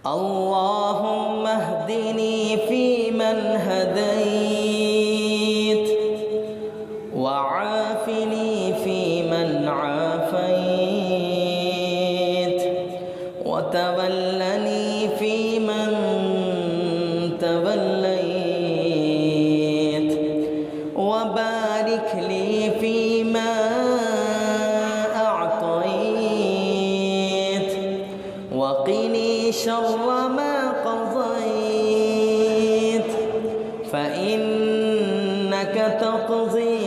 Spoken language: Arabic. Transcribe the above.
اللهم اهدني فيمن هديت وعافني فيمن عافيت وتولني فيمن توليت وبارك لي فيما أعطيت وقني شر ما قضيت فإنك تقضي